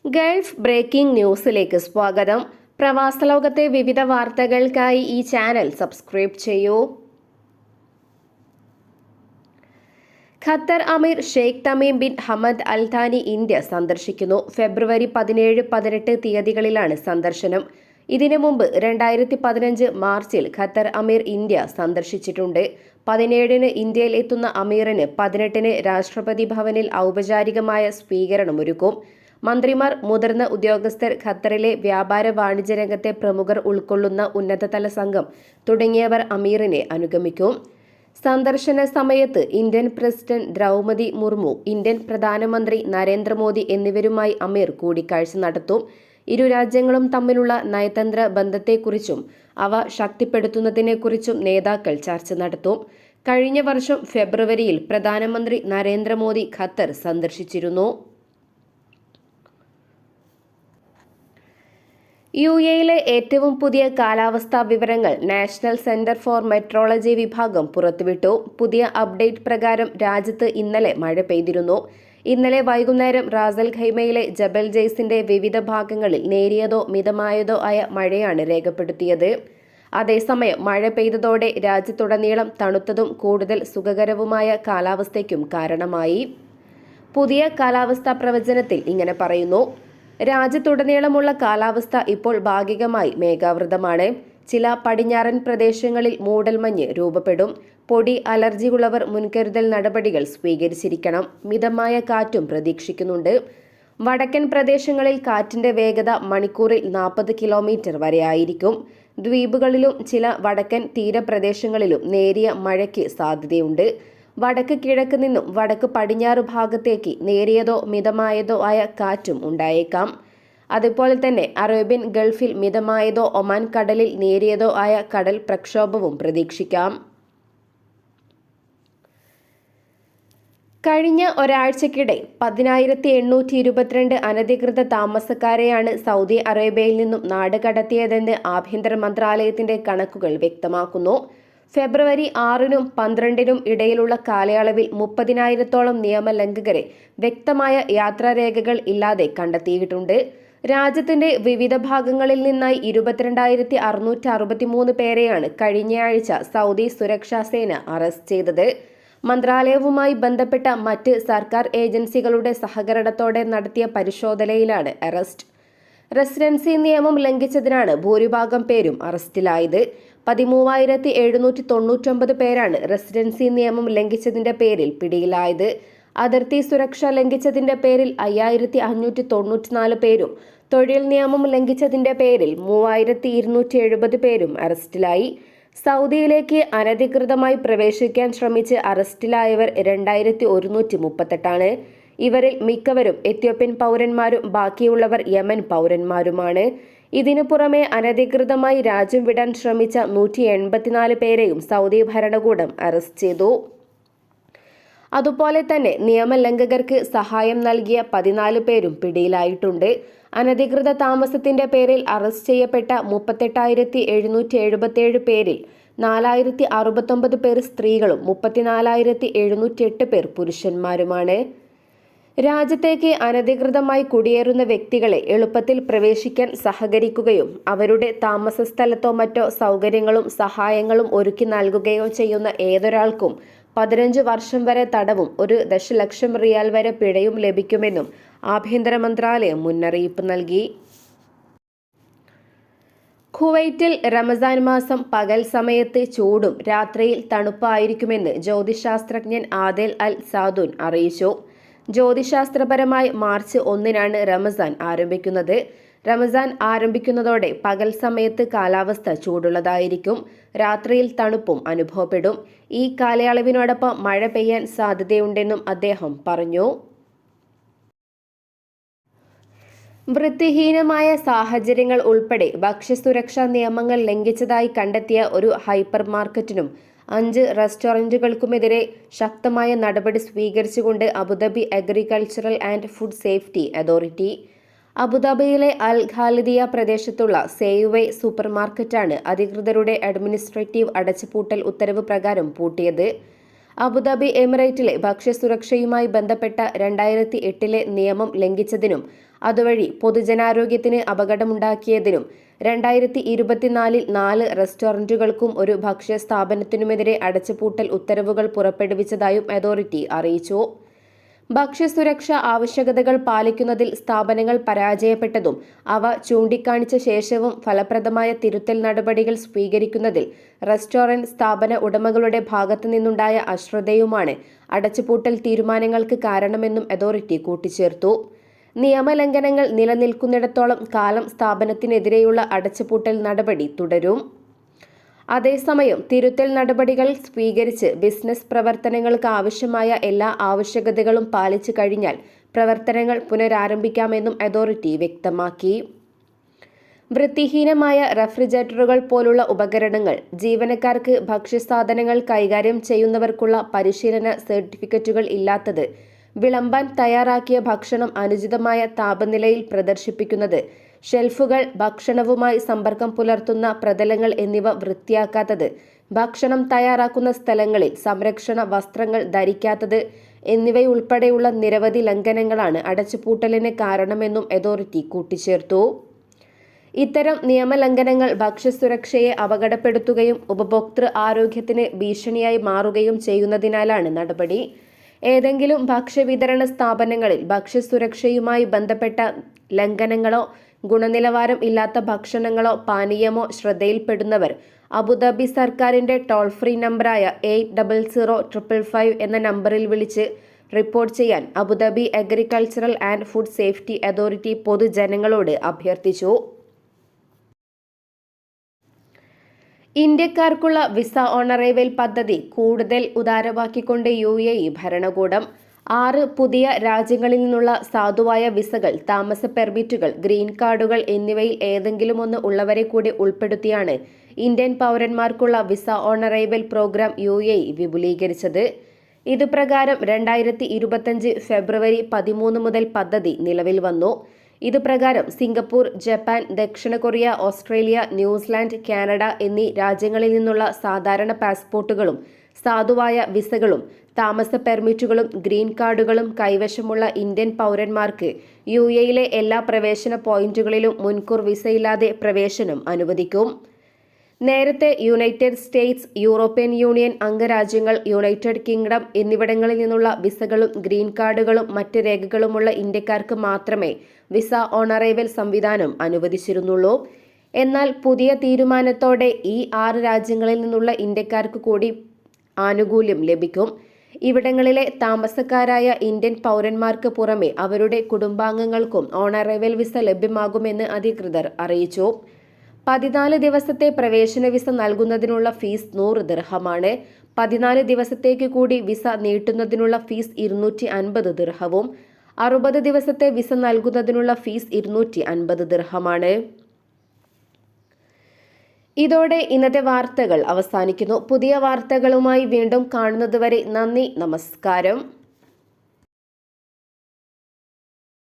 Gulf breaking ന്യൂസിലേക്ക് സ്വാഗതം. പ്രവാസ ലോകത്തെ വിവിധ വാർത്തകൾക്കായി ഈ ചാനൽ സബ്സ്ക്രൈബ് ചെയ്യൂ. ഖത്തർ അമീർ Sheikh Tamim bin Hamad Al താനി ഇന്ത്യ സന്ദർശിക്കുന്നു. ഫെബ്രുവരി 17-18 തീയതികളിലാണ് സന്ദർശനം. ഇതിനു മുമ്പ് 2015 മാർച്ചിൽ ഖത്തർ അമീർ ഇന്ത്യ സന്ദർശിച്ചിട്ടുണ്ട്. 17-ന് ഇന്ത്യയിൽ എത്തുന്ന അമീറിന് 18-ന് രാഷ്ട്രപതി ഭവനിൽ ഔപചാരികമായ സ്വീകരണമൊരുക്കും. മന്ത്രിമാർ, മുതിർന്ന ഉദ്യോഗസ്ഥർ, ഖത്തറിലെ വ്യാപാര വാണിജ്യ രംഗത്തെ പ്രമുഖർ ഉൾക്കൊള്ളുന്ന ഉന്നതതല സംഘം തുടങ്ങിയവർ അമീറിനെ അനുഗമിക്കും. സന്ദർശന സമയത്ത് Indian president Droupadi Murmu, Indian പ്രധാനമന്ത്രി നരേന്ദ്രമോദി എന്നിവരുമായി അമീർ കൂടിക്കാഴ്ച നടത്തും. ഇരു രാജ്യങ്ങളും തമ്മിലുള്ള നയതന്ത്ര ബന്ധത്തെക്കുറിച്ചും അവ ശക്തിപ്പെടുത്തുന്നതിനെക്കുറിച്ചും നേതാക്കൾ ചർച്ച നടത്തും. കഴിഞ്ഞ വർഷം ഫെബ്രുവരിയിൽ പ്രധാനമന്ത്രി നരേന്ദ്രമോദി ഖത്തർ സന്ദർശിച്ചിരുന്നു. യുഎയിലെ ഏറ്റവും പുതിയ കാലാവസ്ഥാ വിവരങ്ങൾ നാഷണൽ സെന്റർ ഫോർ മെട്രോളജി വിഭാഗം പുറത്തുവിട്ടു. പുതിയ അപ്ഡേറ്റ് പ്രകാരം രാജ്യത്ത് ഇന്നലെ മഴ പെയ്തിരുന്നു. ഇന്നലെ വൈകുന്നേരം റാസൽ ഖൈമയിലെ ജബൽ ജെയ്സിന്റെ വിവിധ ഭാഗങ്ങളിൽ നേരിയതോ മിതമായതോ ആയ മഴയാണ് രേഖപ്പെടുത്തിയത്. അതേസമയം മഴ പെയ്തതോടെ രാജ്യത്തുടനീളം തണുത്തതും കൂടുതൽ സുഖകരവുമായ കാലാവസ്ഥയ്ക്കും കാരണമായി. പുതിയ കാലാവസ്ഥാ പ്രവചനത്തിൽ ഇങ്ങനെ പറയുന്നു: രാജ്യത്തുടനീളമുള്ള കാലാവസ്ഥ ഇപ്പോൾ ഭാഗികമായി മേഘാവൃതമാണ്. ചില പടിഞ്ഞാറൻ പ്രദേശങ്ങളിൽ മൂടൽമഞ്ഞ് രൂപപ്പെടും. പൊടി അലർജിയുള്ളവർ മുൻകരുതൽ നടപടികൾ സ്വീകരിച്ചിരിക്കണം. മിതമായ കാറ്റും പ്രതീക്ഷിക്കുന്നുണ്ട്. വടക്കൻ പ്രദേശങ്ങളിൽ കാറ്റിന്റെ വേഗത മണിക്കൂറിൽ 40 കിലോമീറ്റർ വരെ ആയിരിക്കും. ദ്വീപുകളിലും ചില വടക്കൻ തീരപ്രദേശങ്ങളിലും നേരിയ മഴയ്ക്ക് സാധ്യതയുണ്ട്. വടക്ക് കിഴക്ക് നിന്നും വടക്ക് പടിഞ്ഞാറ് ഭാഗത്തേക്ക് നേരിയതോ മിതമായതോ ആയ കാറ്റും ഉണ്ടായേക്കാം. അതുപോലെ തന്നെ അറേബ്യൻ ഗൾഫിൽ മിതമായതോ ഒമാൻ കടലിൽ നേരിയതോ ആയ കടൽ പ്രക്ഷോഭവും പ്രതീക്ഷിക്കാം. കഴിഞ്ഞ ഒരാഴ്ചക്കിടെ 10,822 അനധികൃത താമസക്കാരെയാണ് സൗദി അറേബ്യയിൽ നിന്നും നാട് കടത്തിയതെന്ന് ആഭ്യന്തര മന്ത്രാലയത്തിന്റെ കണക്കുകൾ വ്യക്തമാക്കുന്നു. ഫെബ്രുവരി 6-നും 12-നും ഇടയിലുള്ള കാലയളവിൽ 30,000-ഓളം നിയമലംഘകരെ വ്യക്തമായ യാത്രാരേഖകൾ ഇല്ലാതെ കണ്ടെത്തിയിട്ടുണ്ട്. രാജ്യത്തിന്റെ വിവിധ ഭാഗങ്ങളിൽ നിന്നായി 22,663 പേരെയാണ് കഴിഞ്ഞയാഴ്ച സൗദി സുരക്ഷാ സേന അറസ്റ്റ് ചെയ്തത്. മന്ത്രാലയവുമായി ബന്ധപ്പെട്ട മറ്റ് സർക്കാർ ഏജൻസികളുടെ സഹകരണത്തോടെ നടത്തിയ പരിശോധനയിലാണ് അറസ്റ്റ്. റെസിഡൻസി നിയമം ലംഘിച്ചതിനാണ് ഭൂരിഭാഗം പേരും അറസ്റ്റിലായത്. 13,799 പേരാണ് റെസിഡൻസി നിയമം ലംഘിച്ചതിന്റെ പേരിൽ പിടിയിലായത്. അതിർത്തി സുരക്ഷ ലംഘിച്ചതിന്റെ പേരിൽ 5,594 പേരും തൊഴിൽ നിയമം ലംഘിച്ചതിന്റെ പേരിൽ 3,270 പേരും അറസ്റ്റിലായി. സൗദിയിലേക്ക് അനധികൃതമായി പ്രവേശിക്കാൻ ശ്രമിച്ച് അറസ്റ്റിലായവർ 2,138 ഇവരിൽ മിക്കവരും എത്യോപ്യൻ പൗരന്മാരും ബാക്കിയുള്ളവർ യമൻ പൗരന്മാരുമാണ്. ഇതിനു പുറമെ അനധികൃതമായി രാജ്യം വിടാൻ ശ്രമിച്ച 184 പേരെയും സൗദി ഭരണകൂടം അറസ്റ്റ് ചെയ്തു. അതുപോലെ തന്നെ നിയമലംഘകർക്ക് സഹായം നൽകിയ 14 പേരും പിടിയിലായിട്ടുണ്ട്. അനധികൃത താമസത്തിന്റെ പേരിൽ അറസ്റ്റ് ചെയ്യപ്പെട്ട 38,777 പേരിൽ 4,069 പേർ സ്ത്രീകളും 34,708 പേർ പുരുഷന്മാരുമാണ്. രാജ്യത്തേക്ക് അനധികൃതമായി കുടിയേറുന്ന വ്യക്തികളെ എളുപ്പത്തിൽ പ്രവേശിക്കാൻ സഹകരിക്കുകയും അവരുടെ താമസ സ്ഥലത്തോ മറ്റോ സൗകര്യങ്ങളും സഹായങ്ങളും ഒരുക്കി നൽകുകയോ ചെയ്യുന്ന ഏതൊരാൾക്കും 15 വർഷം വരെ തടവും 1 ദശലക്ഷം റിയാൽ വരെ പിഴയും ലഭിക്കുമെന്നും ആഭ്യന്തര മന്ത്രാലയം മുന്നറിയിപ്പ് നൽകി. കുവൈറ്റിൽ റമസാൻ മാസം പകൽ സമയത്ത് ചൂടും രാത്രിയിൽ തണുപ്പായിരിക്കുമെന്ന് ജ്യോതിശാസ്ത്രജ്ഞൻ ആദിൽ അൽ സാദൂൻ അറിയിച്ചു. ജ്യോതിശാസ്ത്രപരമായി മാർച്ച് 1-നാണ് റമസാൻ ആരംഭിക്കുന്നത്. റമസാൻ ആരംഭിക്കുന്നതോടെ പകൽ സമയത്ത് കാലാവസ്ഥ ചൂടുള്ളതായിരിക്കും. രാത്രിയിൽ തണുപ്പും അനുഭവപ്പെടും. ഈ കാലയളവിനോടൊപ്പം മഴ പെയ്യാൻ സാധ്യതയുണ്ടെന്നും അദ്ദേഹം പറഞ്ഞു. വൃത്തിഹീനമായ സാഹചര്യങ്ങൾ ഉൾപ്പെടെ ഭക്ഷ്യസുരക്ഷാ നിയമങ്ങൾ ലംഘിച്ചതായി കണ്ടെത്തിയ ഒരു ഹൈപ്പർ മാർക്കറ്റിനും 5 റെസ്റ്റോറന്റുകൾക്കുമെതിരെ ശക്തമായ നടപടി സ്വീകരിച്ചുകൊണ്ട് Abu Dhabi agricultural and food safety authority. അബുദാബിയിലെ അൽ ഖാലിദിയ പ്രദേശത്തുള്ള സേവ്വേ സൂപ്പർ മാർക്കറ്റാണ് അധികൃതരുടെ അഡ്മിനിസ്ട്രേറ്റീവ് അടച്ചുപൂട്ടൽ ഉത്തരവ് പ്രകാരം പൂട്ടിയത്. അബുദാബി എമിറേറ്റിലെ ഭക്ഷ്യസുരക്ഷയുമായി ബന്ധപ്പെട്ട 2008 നിയമം ലംഘിച്ചതിനും അതുവഴി പൊതുജനാരോഗ്യത്തിന് അപകടമുണ്ടാക്കിയതിനും 2024 4 റെസ്റ്റോറന്റുകൾക്കും ഒരു ഭക്ഷ്യ സ്ഥാപനത്തിനുമെതിരെ അടച്ചുപൂട്ടൽ ഉത്തരവുകൾ പുറപ്പെടുവിച്ചതായും അതോറിറ്റി അറിയിച്ചു. ഭക്ഷ്യസുരക്ഷ ആവശ്യകതകൾ പാലിക്കുന്നതിൽ സ്ഥാപനങ്ങൾ പരാജയപ്പെട്ടതും അവ ചൂണ്ടിക്കാണിച്ച ശേഷവും ഫലപ്രദമായ തിരുത്തൽ നടപടികൾ സ്വീകരിക്കുന്നതിൽ റെസ്റ്റോറന്റ് സ്ഥാപന ഉടമകളുടെ ഭാഗത്തു നിന്നുണ്ടായ അശ്രദ്ധയുമാണ് അടച്ചുപൂട്ടൽ തീരുമാനങ്ങൾക്ക് കാരണമെന്നും അതോറിറ്റി കൂട്ടിച്ചേർത്തു. നിയമലംഘനങ്ങൾ നിലനിൽക്കുന്നിടത്തോളം കാലം സ്ഥാപനത്തിനെതിരെയുള്ള അടച്ചുപൂട്ടൽ നടപടി തുടരും. അതേസമയം തിരുത്തൽ നടപടികൾ സ്വീകരിച്ച് ബിസിനസ് പ്രവർത്തനങ്ങൾക്ക് ആവശ്യമായ എല്ലാ ആവശ്യകതകളും പാലിച്ചു കഴിഞ്ഞാൽ പ്രവർത്തനങ്ങൾ പുനരാരംഭിക്കാമെന്നും അതോറിറ്റി വ്യക്തമാക്കി. വൃത്തിഹീനമായ റെഫ്രിജറേറ്ററുകൾ പോലുള്ള ഉപകരണങ്ങൾ, ജീവനക്കാർക്ക് ഭക്ഷ്യസാധനങ്ങൾ കൈകാര്യം ചെയ്യുന്നവർക്കുള്ള പരിശീലന സർട്ടിഫിക്കറ്റുകൾ ഇല്ലാത്തത്, വിളമ്പാൻ തയ്യാറാക്കിയ ഭക്ഷണം അനുചിതമായ താപനിലയിൽ പ്രദർശിപ്പിക്കുന്നത്, ഷെൽഫുകൾ, ഭക്ഷണവുമായി സമ്പർക്കം പുലർത്തുന്ന പ്രതലങ്ങൾ എന്നിവ വൃത്തിയാക്കാത്തത്, ഭക്ഷണം തയ്യാറാക്കുന്ന സ്ഥലങ്ങളിൽ സംരക്ഷണ വസ്ത്രങ്ങൾ ധരിക്കാത്തത് എന്നിവയുൾപ്പെടെയുള്ള നിരവധി ലംഘനങ്ങളാണ് അടച്ചുപൂട്ടലിന് കാരണമെന്നും അതോറിറ്റി കൂട്ടിച്ചേർത്തു. ഇത്തരം നിയമലംഘനങ്ങൾ ഭക്ഷ്യസുരക്ഷയെ അപകടപ്പെടുത്തുകയും ഉപഭോക്തൃ ആരോഗ്യത്തിന് ഭീഷണിയായി മാറുകയും ചെയ്യുന്നതിനാലാണ് നടപടി. ഏതെങ്കിലും ഭക്ഷ്യവിതരണ സ്ഥാപനങ്ങളിൽ ഭക്ഷ്യസുരക്ഷയുമായി ബന്ധപ്പെട്ട ലംഘനങ്ങളോ ഗുണനിലവാരം ഇല്ലാത്ത ഭക്ഷണങ്ങളോ പാനീയമോ ശ്രദ്ധയിൽപ്പെടുന്നവർ അബുദാബി സർക്കാരിന്റെ ടോൾ ഫ്രീ നമ്പറായ 800555 എന്ന നമ്പറിൽ വിളിച്ച് റിപ്പോർട്ട് ചെയ്യാൻ Abu Dhabi agricultural and food safety authority പൊതുജനങ്ങളോട് അഭ്യർത്ഥിച്ചു. ഇന്ത്യക്കാർക്കുള്ള വിസ ഓൺ അറൈവൽ പദ്ധതി കൂടുതൽ ഉദാരമാക്കിക്കൊണ്ട് UAE ഭരണകൂടം 6 പുതിയ രാജ്യങ്ങളിൽ നിന്നുള്ള സാധുവായ വിസകൾ, താമസ പെർമിറ്റുകൾ, ഗ്രീൻ കാർഡുകൾ എന്നിവയിൽ ഏതെങ്കിലും ഒന്ന് ഉള്ളവരെ കൂടി ഉൾപ്പെടുത്തിയാണ് ഇന്ത്യൻ പൗരന്മാർക്കുള്ള visa on arrival programme UAE വിപുലീകരിച്ചത്. ഇതുപ്രകാരം 2025 ഫെബ്രുവരി 13 മുതൽ പദ്ധതി നിലവിൽ വന്നു. ഇതുപ്രകാരം സിംഗപ്പൂർ, ജപ്പാൻ, ദക്ഷിണ കൊറിയ, ഓസ്ട്രേലിയ, ന്യൂസിലാൻഡ്, കാനഡ എന്നീ രാജ്യങ്ങളിൽ നിന്നുള്ള സാധാരണ പാസ്പോർട്ടുകളും സാധുവായ വിസകളും താമസ പെർമിറ്റുകളും ഗ്രീൻ കാർഡുകളും കൈവശമുള്ള ഇന്ത്യൻ പൗരന്മാർക്ക് UAEയിലെ എല്ലാ പ്രവേശന പോയിന്റുകളിലും മുൻകൂർ വിസയില്ലാതെ പ്രവേശനം അനുവദിക്കും. നേരത്തെ യുണൈറ്റഡ് സ്റ്റേറ്റ്സ്, യൂറോപ്യൻ യൂണിയൻ അംഗരാജ്യങ്ങൾ, യുണൈറ്റഡ് കിങ്ഡം എന്നിവിടങ്ങളിൽ നിന്നുള്ള വിസകളും ഗ്രീൻ കാർഡുകളും മറ്റ് രേഖകളുമുള്ള ഇന്ത്യക്കാർക്ക് മാത്രമേ വിസ ഓൺ അറൈവൽ സംവിധാനം അനുവദിച്ചിരുന്നുള്ളൂ. എന്നാൽ പുതിയ തീരുമാനത്തോടെ ഈ 6 രാജ്യങ്ങളിൽ നിന്നുള്ള ഇന്ത്യക്കാർക്ക് കൂടി ആനുകൂല്യം ലഭിക്കും. ഇവിടങ്ങളിലെ താമസക്കാരായ ഇന്ത്യൻ പൗരന്മാർക്ക് പുറമെ അവരുടെ കുടുംബാംഗങ്ങൾക്കും ഓൺ അറൈവൽ വിസ ലഭ്യമാകുമെന്ന് അധികൃതർ അറിയിച്ചു. 14 ദിവസത്തെ പ്രവേശന വിസ നൽകുന്നതിനുള്ള ഫീസ് 100 ദിർഹമാണ്. 14 ദിവസത്തേക്ക് കൂടി വിസ നീട്ടുന്നതിനുള്ള ഫീസ് 250 ദിർഹവും 60 ദിവസത്തെ വിസ നൽകുന്നതിനുള്ള ഫീസ് 250 ദിർഹമാണ്. ഇതോടെ ഇന്നത്തെ വാർത്തകൾ അവസാനിക്കുന്നു. പുതിയ വാർത്തകളുമായി വീണ്ടും കാണുന്നതുവരെ നന്ദി, നമസ്കാരം.